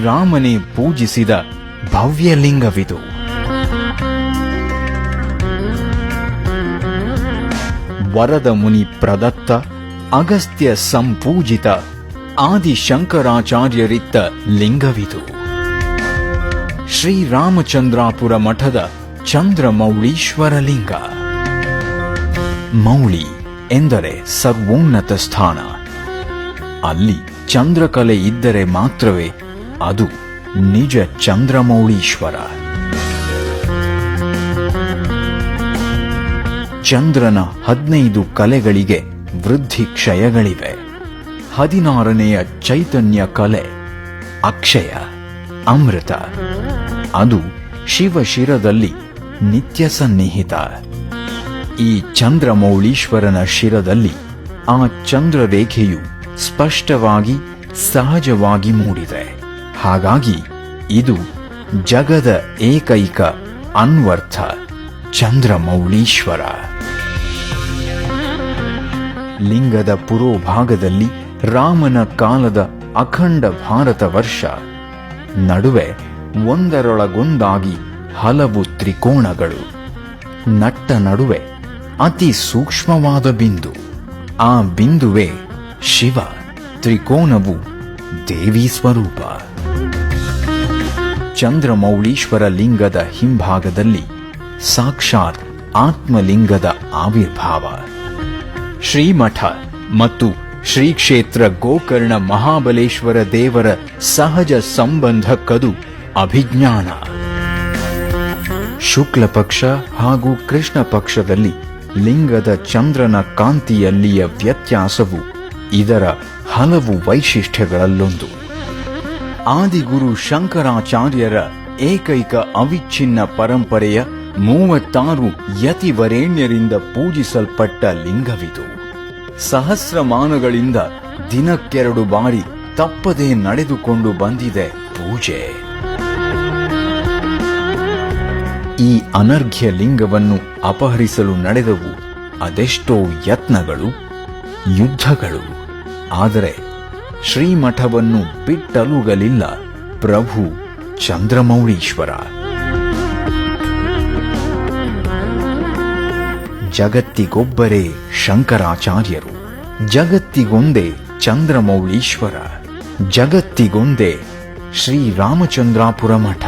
ಶ್ರೀರಾಮನೇ ಪೂಜಿಸಿದ ಭವ್ಯಲಿಂಗವಿದು. ವರದ ಮುನಿ ಪ್ರದತ್ತ, ಅಗಸ್ತ್ಯ ಸಂಪೂಜಿತ, ಆದಿಶಂಕರಾಚಾರ್ಯರಿತ್ತ ಲಿಂಗವಿದು. ಶ್ರೀರಾಮಚಂದ್ರಾಪುರ ಮಠದ ಚಂದ್ರಮೌಳೀಶ್ವರ ಲಿಂಗ. ಮೌಳಿ ಎಂದರೆ ಸರ್ವೋನ್ನತ ಸ್ಥಾನ. ಅಲ್ಲಿ ಚಂದ್ರಕಲೆ ಇದ್ದರೆ ಮಾತ್ರವೇ ಅದು ನಿಜ ಚಂದ್ರಮೌಳೀಶ್ವರ. ಚಂದ್ರನ 15 ಕಲೆಗಳಿಗೆ ವೃದ್ಧಿ ಕ್ಷಯಗಳಿವೆ. 16ನೆಯ ಚೈತನ್ಯ ಕಲೆ ಅಕ್ಷಯ, ಅಮೃತ. ಅದು ಶಿವಶಿರದಲ್ಲಿ ನಿತ್ಯ ಸನ್ನಿಹಿತ. ಈ ಚಂದ್ರಮೌಳೀಶ್ವರನ ಶಿರದಲ್ಲಿ ಆ ಚಂದ್ರರೇಖೆಯು ಸ್ಪಷ್ಟವಾಗಿ ಸಹಜವಾಗಿ ಮೂಡಿದೆ. ಹಾಗಾಗಿ ಇದು ಜಗದ ಏಕೈಕ ಅನ್ವರ್ಥ ಚಂದ್ರಮೌಳೀಶ್ವರ. ಲಿಂಗದ ಪುರೋಭಾಗದಲ್ಲಿ ರಾಮನ ಕಾಲದ ಅಖಂಡ ಭಾರತ ವರ್ಷ, ನಡುವೆ ಒಂದರೊಳಗೊಂದಾಗಿ ಹಲವು ತ್ರಿಕೋಣಗಳು, ನಟ್ಟ ನಡುವೆ ಅತಿ ಸೂಕ್ಷ್ಮವಾದ ಬಿಂದು. ಆ ಬಿಂದುವೇ ಶಿವ, ತ್ರಿಕೋನವು ದೇವಿ ಸ್ವರೂಪ. ಚಂದ್ರಮೌಳೀಶ್ವರ ಲಿಂಗದ ಹಿಂಭಾಗದಲ್ಲಿ ಸಾಕ್ಷಾತ್ ಆತ್ಮಲಿಂಗದ ಆವಿರ್ಭಾವ. ಶ್ರೀಮಠ ಮತ್ತು ಶ್ರೀ ಕ್ಷೇತ್ರ ಗೋಕರ್ಣ ಮಹಾಬಲೇಶ್ವರ ದೇವರ ಸಹಜ ಸಂಬಂಧಕ್ಕದು ಅಭಿಜ್ಞಾನ. ಶುಕ್ಲ ಪಕ್ಷ ಹಾಗೂ ಕೃಷ್ಣ ಪಕ್ಷದಲ್ಲಿ ಲಿಂಗದ ಚಂದ್ರನ ಕಾಂತಿಯಲ್ಲಿಯ ವ್ಯತ್ಯಾಸವು ಇದರ ಹಲವು ವೈಶಿಷ್ಟ್ಯಗಳಲ್ಲೊಂದು. ಆದಿಗುರು ಶಂಕರಾಚಾರ್ಯರ ಏಕೈಕ ಅವಿಚ್ಛಿನ್ನ ಪರಂಪರೆಯ 36 ಯತಿವರೇಣ್ಯರಿಂದ ಪೂಜಿಸಲ್ಪಟ್ಟ ಲಿಂಗವಿದು. ಸಹಸ್ರಮಾನಗಳಿಂದ ದಿನಕ್ಕೆರಡು ಬಾರಿ ತಪ್ಪದೇ ನಡೆದುಕೊಂಡು ಬಂದಿದೆ ಪೂಜೆ. ಈ ಅನರ್ಘ್ಯ ಲಿಂಗವನ್ನು ಅಪಹರಿಸಲು ನಡೆದವು ಅದೆಷ್ಟೋ ಯತ್ನಗಳು, ಯುದ್ಧಗಳು. ಆದರೆ ಶ್ರೀಮಠವನ್ನು ಬಿಟ್ಟಲುಗಲಿಲ್ಲ ಪ್ರಭು ಚಂದ್ರಮೌಳೀಶ್ವರ. ಜಗತ್ತಿಗೊಬ್ಬರೇ ಶಂಕರಾಚಾರ್ಯರು, ಜಗತ್ತಿಗೊಂದೇ ಚಂದ್ರಮೌಳೀಶ್ವರ, ಜಗತ್ತಿಗೊಂದೇ ಶ್ರೀರಾಮಚಂದ್ರಾಪುರ ಮಠ.